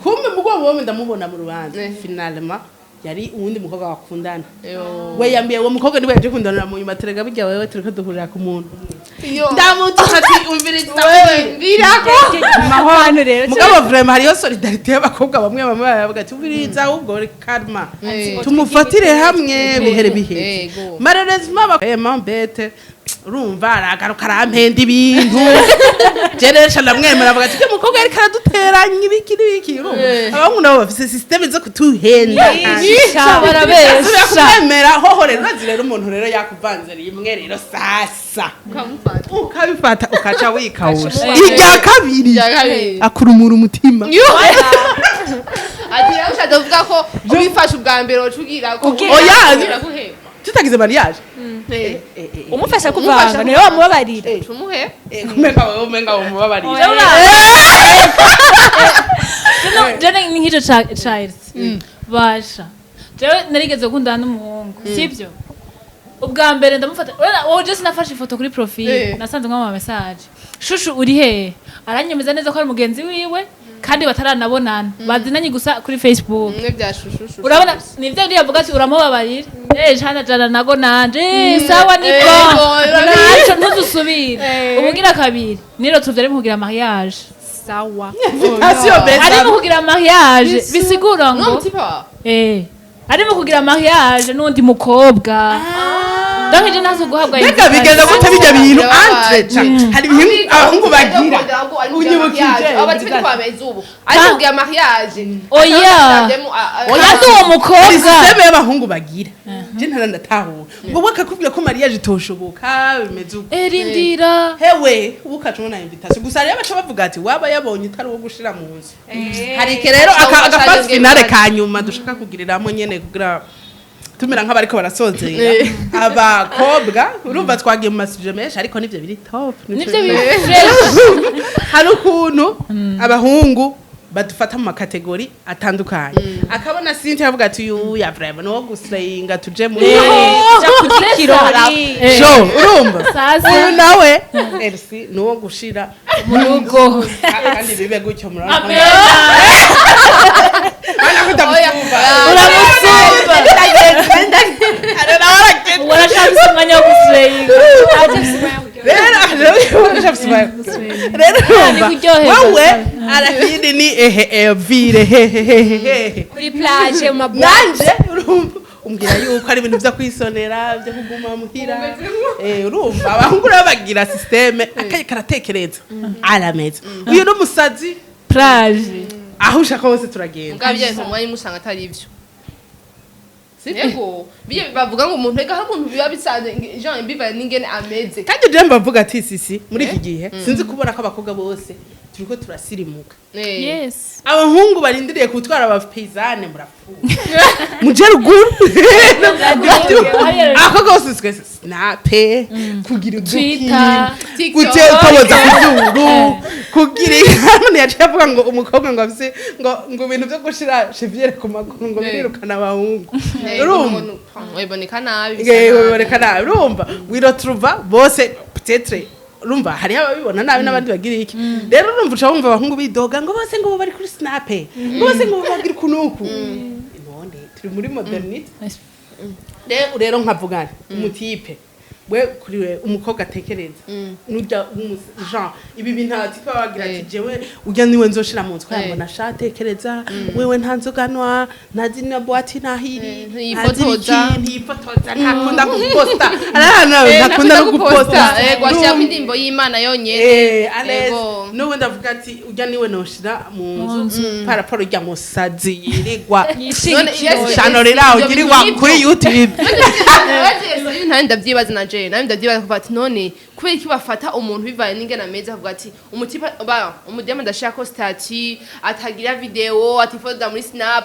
[SPEAKER 3] kumbe mugabo wowe ndamubona mu rubanza finalement yari uwundi mukobwa wakundana we yambiye uwo mukobwa niwe yaje kundanira mu nyuma terega bijya wewe turiko duhurira ku muntu ndamutuka ati umviriza
[SPEAKER 1] birako
[SPEAKER 2] mahwano rero
[SPEAKER 3] mugabo vraiment hariyo solidarité y'abakobwa bamwe baravuga ati umviriza ahubwo karma tumufatire hamwe bihere bihere malheureusement bakayema mbete urumva aragaruka arampenda ibintu jeresha ndamwemera avuga ati mukobwa yari karaduteranya ibiki abahungu nabo bafise systeme zo kutuhenda
[SPEAKER 4] barabesha
[SPEAKER 3] kwemera hoho rero urazi rero umuntu rero yakuvanze rimwe rero sasa ukabifata ukaca wikawusha irya kabiri akurumura umutima
[SPEAKER 1] ati rero ushatse kuvuga ko ubifashe ubwa mbere ucugira ko
[SPEAKER 3] oya tutagize mariage
[SPEAKER 2] umufasha kuvanga niwe wamubabarira
[SPEAKER 1] tumuhe
[SPEAKER 3] kumenga umubabarira
[SPEAKER 4] jene ni nk'icyo Charles basha jewe narigeze gukundana n'umuhungu sivyo ubwa mbere ndamufata wowe just nafashe ifoto kuri profile nasanze nk'ama message shushu uri he aranyemeza neza ko ari mugenzi wiwe kandi bataranabonana bazinanye gusa kuri Facebook
[SPEAKER 1] mwe byashushushu
[SPEAKER 4] urabona nivyo ndi yavuga ati uramubabarira jana jana nago nanje sawa niko naco ntuzusubire ubugira kabiri niro tuvyari mu kugira mariage
[SPEAKER 2] sawa
[SPEAKER 4] ari mu kugira mariage bisigura ngo ari mu kugira mariage n'undi mukobwa donc je nazo guhabwa
[SPEAKER 3] mbega bigenda gute bijya bintu entre hari ibintu abahungu bagira unyibukije
[SPEAKER 1] abati biri kwameza ubu ari kugira mariage
[SPEAKER 4] oya ndi uwo mukobwa
[SPEAKER 3] systeme y'abahungu bagira je ntarandatahura wowe akakubwira ko mariage itoshoboka bimeze uko
[SPEAKER 4] erindira
[SPEAKER 3] hewe ukacona invitation gusa rero baca bavuga ati waba yabonye utari wo gushira mu nzu hari ke rero agafasi finale kanyuma dushaka kugiriramo nyene kugira tumira nk'abariko barasozera abakobwa urumva twagiye mu masuje menshi ariko nivyo biri top
[SPEAKER 4] nivyo biri fresh
[SPEAKER 3] hari ukuntu abahungu badufata mu makategori atandukanye akabona Cynthia avuga ati uyu ya vraiment no guslayinga tuje muri jo urumva uyu nawe Elsie no gushira
[SPEAKER 4] mu rugo
[SPEAKER 3] kandi bibe gutyo murana
[SPEAKER 4] uramusumba urashaka umwanya wo guslayinga
[SPEAKER 3] wewe arakindi ni vire
[SPEAKER 2] kuri plage mu
[SPEAKER 3] nanje urumva umbwira yuko ari ibintu byo kwisonera byo kuguma muhira urumva abahungu rero bagira systeme akaye karatekereza arameza uyu n'umusazi
[SPEAKER 4] plage
[SPEAKER 3] aho ushaka hose turagenda
[SPEAKER 1] ngabye mu mwanya musanga atari ivyo Siko biye bavuga ngo umuntu ega umuntu biba bisanze Jean Biva n'ingene ameze
[SPEAKER 3] kandi je mbavuga ati sisi muri iki gihe sinzi kubona ko abakobwa bose turiko turasirimuka
[SPEAKER 4] yes
[SPEAKER 3] abahungu barindiriye kutwara abapizane murafuka muje ruguru ako gose twese snape kugira
[SPEAKER 4] Twitter
[SPEAKER 3] gutoboza kuzuru kugira hamwe yaciye avuga ngo umukobwa ngo afise ngo ibintu byo gushira cheviere ku maguru ngo birukana abahungu urumva
[SPEAKER 1] weboneka nabi
[SPEAKER 3] weboneka nabi urumva wirotruva bose peut-être urumva hari ababibona nabi n'abandi bagira iki rero urumva uca wumva abahungu bidoga ngo bose ngo bari kuri snape ngo bose ngo bagira kunuku none turi muri modernity rero nkavuga umutipe we kuri we umukobwa atekereza nujya Jean ibi bintu ati bagira ati jewe ujya niwe nzoshira mu nzu kwambona shatekereza wewe ntanzoganwa nazina boîte nahiri ntifotoza ntakunda kuposta ntakunda no guposta
[SPEAKER 1] gwashya indimbo y'Imana yonyene
[SPEAKER 3] ego no ndavuga ati ujya niwe noshira mu nzu para poro rya musazi yirirwa channel riraho girirwa kuri YouTube
[SPEAKER 1] nta ndavyibaza nanje je nawe ndavyibaza kuva ati none kubera iki bafata umuntu bivanye n'ingene ameze avuga ati umudiyama ndashaka ko stati atagira video atifotoza muri snap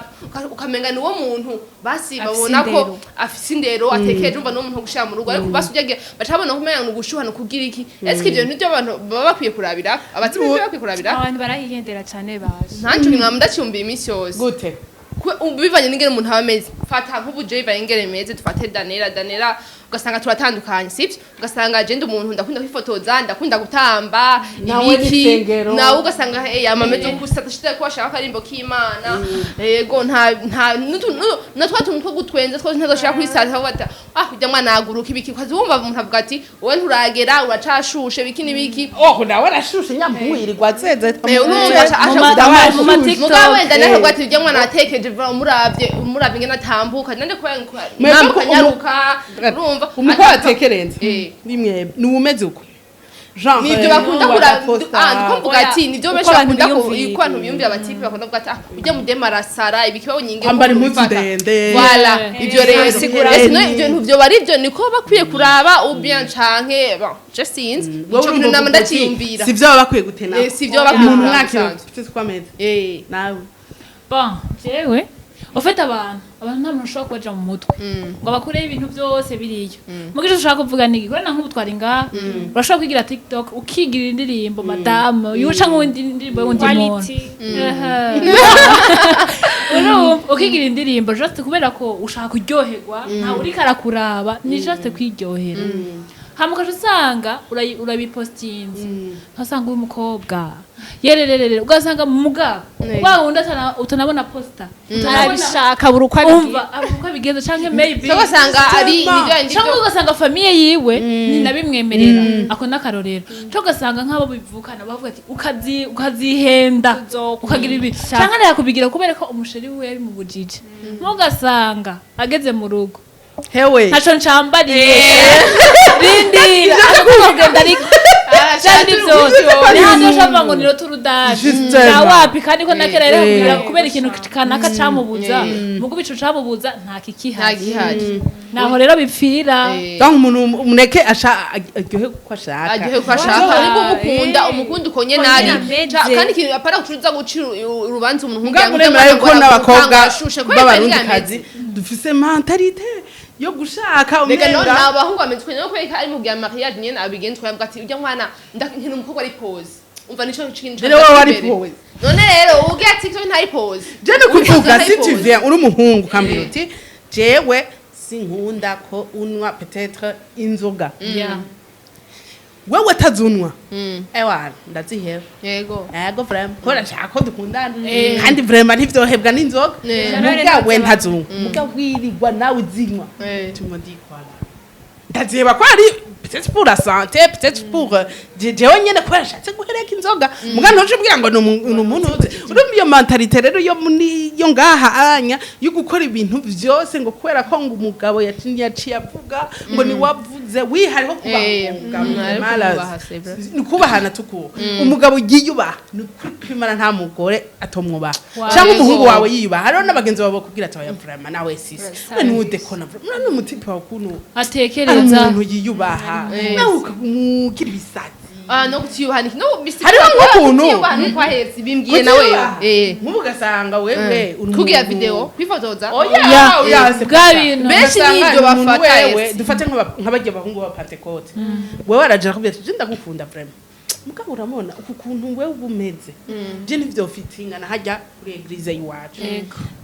[SPEAKER 1] ukamenga ni wo muntu basi babona ko afise indero atekereje umva no muntu gushira mu rugo ariko basi ujye bacabona kumenya no gushuha no kugira iki eske ivyo nivyo abantu baba bakwiye kurabira abati bivyo bakwiye kurabira
[SPEAKER 2] abantu barahigendera cyane baje
[SPEAKER 1] ntacyo nimwe ndacyumbiye imisi yose
[SPEAKER 3] gute
[SPEAKER 1] bivanye n'ingene umuntu aba ameze fata nk'ubu je bivanye n'ingene meze dufate danera ugasanga turatandukanye sivyo ugasanga je ndi umuntu ndakunda kwifotoza ndakunda gutamba ibiki nawe ugasanga yamameze kusatashite ko ashaka karimbo k'Imana yego nta na twatuntu two gutwenza twose ntazoshaka kwisata bata kujya mwana aguruka ibiki kwazi wumva umuntu avuga ati wowe nturagera uracashushe biki nibiki
[SPEAKER 3] nawe arashushe nyamwirirwa zeze
[SPEAKER 1] mu matiktok wenda naho gwati ujya mwana atekeje muravye ingene atambuka nande kuba nyaruka urumva
[SPEAKER 3] umukwa atekerenze rimwe ni umeze uko genre
[SPEAKER 1] nivyo bakunda kuvuga ati nivyo benshi bakunda ko abantu biyumvira abatipe bakunda kuvuga ati ujya mu demarasara ibikibaho nyinge
[SPEAKER 3] ambara impuzu ndende
[SPEAKER 1] voilà ivyo rero ivyo ntuvyo bari ivyo niko bakwiye kuraba ou bien canke bon je sinzi ico kintu nama ndakiyumvira
[SPEAKER 3] sivyo baba bakwiye gutena
[SPEAKER 1] sivyo bakwiye
[SPEAKER 3] umuntu mwakira tutse kwameze nawe
[SPEAKER 4] bon jewe ufite abantu nta muntu ushobora kubaja mu mutwe ngo bakureho ibintu byose biriyo mu gihe ushaka kuvuga niki kubera nk'ubu twari ngaha urashobora kwigira tiktok ukigira indirimbo madame yuca nk'undi ndirimbo y'undi muntu ukigira indirimbo just kubera ko ushaka kuryoherwa ntawe uriko arakuraba ni just kwiryohera hama ukaca usanga urabipostinze ukasanga uri umukobwa yerererere ugasanga mugabo wa wundi utanabona posta
[SPEAKER 2] utarabishaka buri uko
[SPEAKER 4] umva uko bigenze canke maybe
[SPEAKER 1] ugasanga ari ibijyanye
[SPEAKER 4] canke ugasanga famille yiwe ni nabimwemerera ako nakarorero cyo ugasanga nk'abo bivukana bavuga ati ukazihenda ukagira ibi canke arakubigira kubera ko umusheri we yari mu bujiji mugasanga ageze mu rugo
[SPEAKER 3] hewe
[SPEAKER 4] ntaco ncambariye rindira akugenda ariko cyane byose ni hano ushaka ngo niro turudaje na wapi kandi ko nakera rero kubera ikintu kanaka camubuza mugo bico camubuza nta kikihari naho rero bipfira
[SPEAKER 3] donc umuntu umuneke aryohe ko ashaka
[SPEAKER 1] ariko umukunda ukonye nari kandi kintu apara kucuruza gucira urubanza umuntu
[SPEAKER 3] nk'umugabo ko n'abakobwa b'abarundikazi dufise mentalite yo gushaka
[SPEAKER 1] umenga none abahungu bamezwe no kweka ari mu bya mariage nyene abigenze kwambwa ati ujya mwana ndakintira umukobwa ari pose umva nico kintu
[SPEAKER 3] rero wowe ari pose
[SPEAKER 1] none rero ugiye ati cyo ntari pose
[SPEAKER 3] je no kuvuga si tu viens uri umuhungu kambira uti jewe sinkunda ko unwa peut-être inzoga wewe tazunwa ewa ndazihera
[SPEAKER 1] yego
[SPEAKER 3] vraiment ko nashaka ko dukundana kandi vraiment ntivyohebwa n'inzoga mugawe ntazunwa mugawe wirirwa nawe uzinywa tumwe ndikwala ndaziheba ko ari peut-être pour la santé peut-être pour jewe nyene ko yashatse guhereka inzoga muga ntoje bwira ngo ni umuntu urumva iyo mentalite rero yo ngaha anya yo gukora ibintu vyose ngo kubera ko ngo umugabo yaciye avuga ngo ni wavuze wihariho kubaha ni kubahana tuko umugabo yiyubaha ni kwimana nta mugore atomwubaha cyangwa umuhungu wawe yiyubaha hariho n'abagenzi babo kubwira ati oya vraiment nawe sisi ni udekona vraiment ni umutipe wa kuno
[SPEAKER 4] atekereza
[SPEAKER 3] umuntu yiyubaha nawe ukagira ibisatsi
[SPEAKER 1] no kutiyubaha no bisi
[SPEAKER 3] hariho nk'ukuntu
[SPEAKER 1] kwa hezi bimbwiye nawe
[SPEAKER 3] nk'ubu ugasanga wewe
[SPEAKER 1] kugira video kwifotoza
[SPEAKER 3] oya
[SPEAKER 4] bwa bintu
[SPEAKER 1] benshi n'ibyo bafata
[SPEAKER 3] wewe dufate nk'abagiye bahungu ba Pentecote wewe araje akubwira ati je ndagukunda vraiment mugabo uramona uku kuntu wewe ubumeze je nivyo fitinga na hajya kuri eglise yiwacu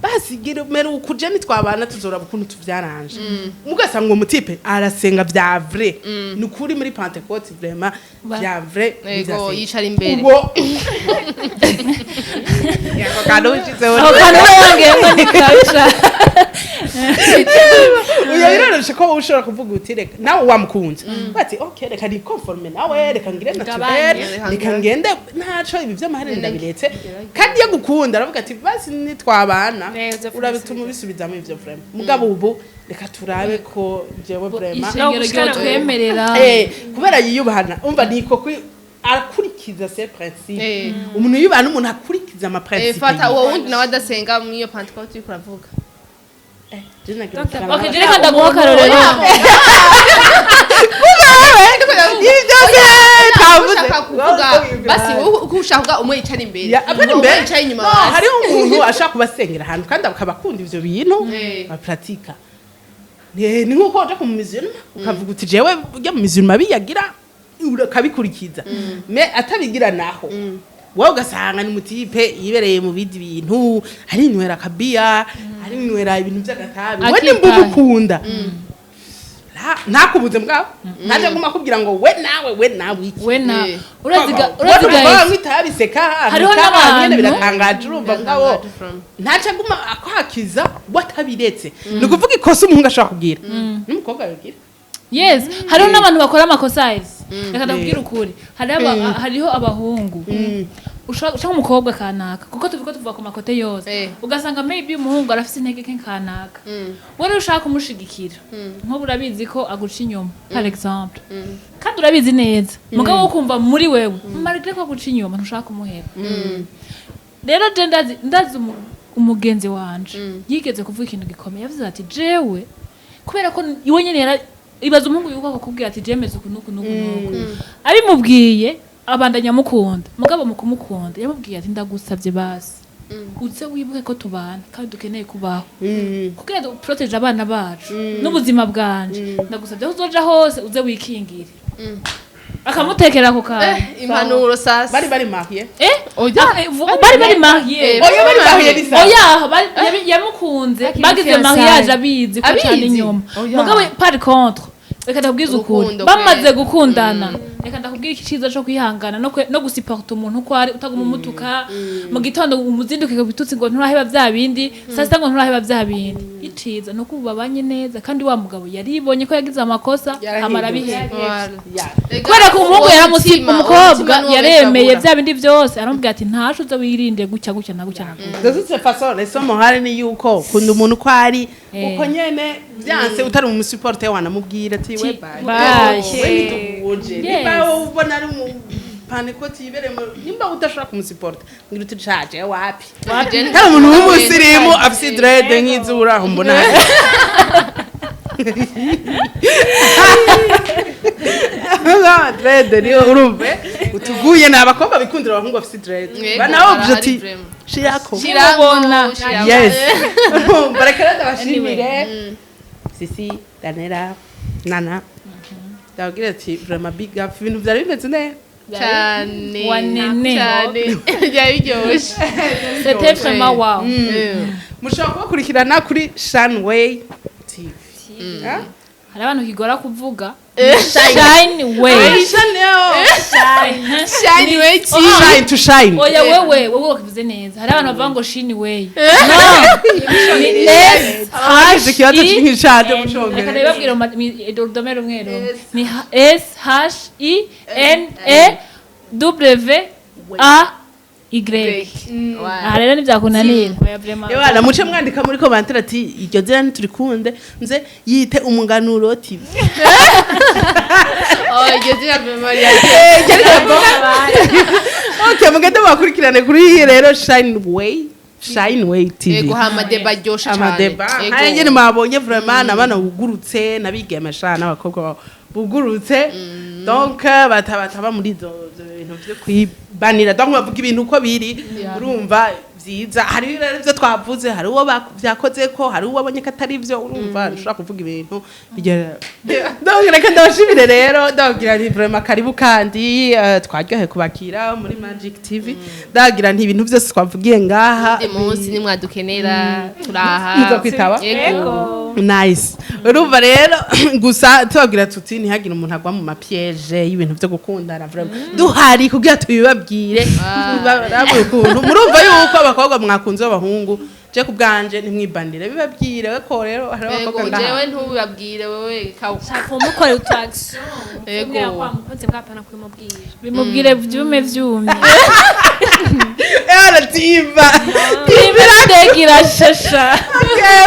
[SPEAKER 3] basi mero ukuje nitwabana tuzora bukuntu tuvyaranje mugasanga uwo mutipe arasenga vya vrai ni kuri muri Pentecote vraiment vya vrai
[SPEAKER 1] yego yicara imbere
[SPEAKER 3] ubwo yako kanuchize
[SPEAKER 4] aho kandi yangemo nikabisha
[SPEAKER 3] uya biroroshe ko ushobora kuvuga uti reka nawe wamukunze bati okay reka ni conforme nawe reka ngire naturel reka ngende ntaco ibi vy'amahane ndabiretse kandi yo gukunda aravuga ati basi nitwabana urabituma bisubizamo ivyo vraiment mugabo ubu reka turabe ko jewe vraiment
[SPEAKER 4] ishengero ryo twemerera
[SPEAKER 3] kubera yiyubahana umva niko akurikiza se principe umuntu yubahana umuntu akurikiza ama principe
[SPEAKER 1] fata uwo wundi nawe adasenga mu iyo Pentecote uri kuravuga
[SPEAKER 4] Okay, je reka ndaguha akarorero.
[SPEAKER 1] ushaka kuvuga basi uko ushaka umwe yicara imbere
[SPEAKER 3] apana imbere
[SPEAKER 1] yicara inyuma
[SPEAKER 3] no hariho umuntu ashaka kubasengera ahantu kandi akabakunda ivyo bintu bapratika ni nkuko uja ku mizirima ukavuga uti jewe ujya mu mizirima biyagira ukabikurikiza me atabigira naho wowe ugasanga ni mutipe yibereye mu bindi bintu hari inywera kabiya hari inywera ibintu by'agatabi we nimba umukunda ntakubuze mbwa ntaje nguma kubwira ngo we nawe iki
[SPEAKER 4] we na
[SPEAKER 3] uraziga mwitabiseka
[SPEAKER 4] hariho n'abantu
[SPEAKER 3] biratangaje urumva ngabo ntaje nguma akwakiza watabiretse ni kuvuga ikosa umuhungu ashaka kubwira n'umukobwa yagira
[SPEAKER 4] yes hariho n'abantu bakora amakosa reka ndakubwira ukuri hariho abahungu ushaka umukobwa kanaka kuko tuvuga ku makote yose ugasanga maybe umuhungu arafite intege nke kanaka wowe ushaka kumushigikira nko urabizi ko aguca inyuma par exemple kandi urabizi neza mugabo wo kumva muri wewe marike ko aguca inyuma ntushaka kumuhera rero je ndazi umugenzi wanje yigeze kuvuga ikintu gikomeye yavuze ati jewe kubera ko iwe nyene ibaza umuhungu yuko akakubwira ati jemeze ukuntu abimubwiye abandanya mukunda mugabo mukumukunda yamubwiye ati ndagusabye basi uze wibuke ko tubana kandi dukeneye kubaho kugira ngo protege abana bacu n'ubuzima bwanje ndagusabye uzoja hose uze wikingire akamutekera ko kantu
[SPEAKER 1] impanuro sasa
[SPEAKER 3] bari mariye
[SPEAKER 4] bari mariye oya yamukunze bagize mariage abizi ko cyane inyuma mugabo par contre reka ndakubwiza ukuri bamaze gukundana reka ndakubwira iki ciza cyo kwihangana no gusiporta umuntu uko ari utaguma umutuka mu gitondo umuzinduke bitutsi ngo nturaheba bya bindi sasa ngo nturaheba bya bindi iciza no kubabanye neza kandi wa mugabo yaribonye ko yagize amakosa amara bihe kubera ko umuhungu yaramusipa umukobwa yaremeye bya bindi byose aramubwira ati ntasho uza wirinde gutya na gutya
[SPEAKER 3] ndazutse façon isomo hari ni yuko kunda umuntu uko ari uko nyene byanse utari mu support wanamubwira ati we bye ubona ari mu paniko tibere nimba utashaka kumusupport ngira uti chaje wapi nta muntu w'umusirimu afite dread nk'izura aho mbona dread niyo urumve utuguye n'abakobwa bikundira abahungu afite dread bana objectif shirako
[SPEAKER 4] shirabona
[SPEAKER 3] yes barakara ndabashimire sisi danera nana ndagira ati vraiment big up ibintu byari bimeze neza
[SPEAKER 1] cyane
[SPEAKER 4] wanene
[SPEAKER 1] byari byoshe
[SPEAKER 4] c'était vraiment wow
[SPEAKER 3] mushobora kubakurikirana kuri Shanway TV
[SPEAKER 4] hari abantu kigora kuvuga shine way
[SPEAKER 1] shine way
[SPEAKER 3] shine to shine
[SPEAKER 4] oya wewe wakivuze neza hari abantu bavuga ngo shine way no
[SPEAKER 3] haje kibazo cy'inshade mushonge
[SPEAKER 4] reka ndababwira mu domero mwero ni S H I N E W A Y rero nivyakunanira
[SPEAKER 3] Ewana muce mwandika muri commentaire ati iryo zira nturikunde nze yite umuganuro TV
[SPEAKER 1] iryo zira memoria
[SPEAKER 3] Okay mugende bakurikirane kuri rero Shineway TV
[SPEAKER 1] yego hama Débat ryoshe cyane
[SPEAKER 3] yego hanyene mabonye vraiment nabana bugurutse nabigeye amashana n'abakobwa bugurutse donc bataba muri izo bintu byo kwibanira donc bavuga ibintu uko biri urumva vyiza hari rero byo twavuze hari uwo byakoze ko hari uwo abonye katari byo urumva ushaka kuvuga ibintu donc reka ndabashimire rero ndagira ni vraiment karibu kandi twaryohe kubakira muri Magic TV ndagira nti ibintu byose twavugiye ngaha
[SPEAKER 1] munsi ni mwadukenera turaha
[SPEAKER 3] muzo kwitaba
[SPEAKER 1] yego
[SPEAKER 3] nice urumva rero gusa tubabwira tuti ntihagire umuntu agwa mu mapiège y'ibintu byo gukundana vraiment duhari kugira tubibabwire barabuye ukuntu murumva yuko abakobwa mwakunze abahungu je kubganje nimwibandire bibabwire ko rero hari abakobwa ngaha
[SPEAKER 1] jewe ntubibabwire wewe
[SPEAKER 2] shaka umukore utax
[SPEAKER 1] yego
[SPEAKER 2] kwa mukoze bwapana kwimubwira
[SPEAKER 4] bimubwire vyume vyumye
[SPEAKER 3] era tiba
[SPEAKER 4] birategira shasha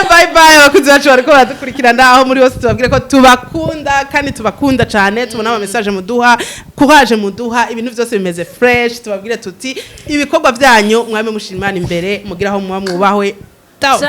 [SPEAKER 3] bye bye abakunzi bacu bariko baradukurikirana aho muri hose tubabwire ko tubakunda kandi tubakunda cyane tubona ama message muduha courage muduha ibintu byose bimeze fresh tubabwire tuti ibikorwa byanyu mwame mushimana imbere mugira aho muba mwubahwe
[SPEAKER 4] ciao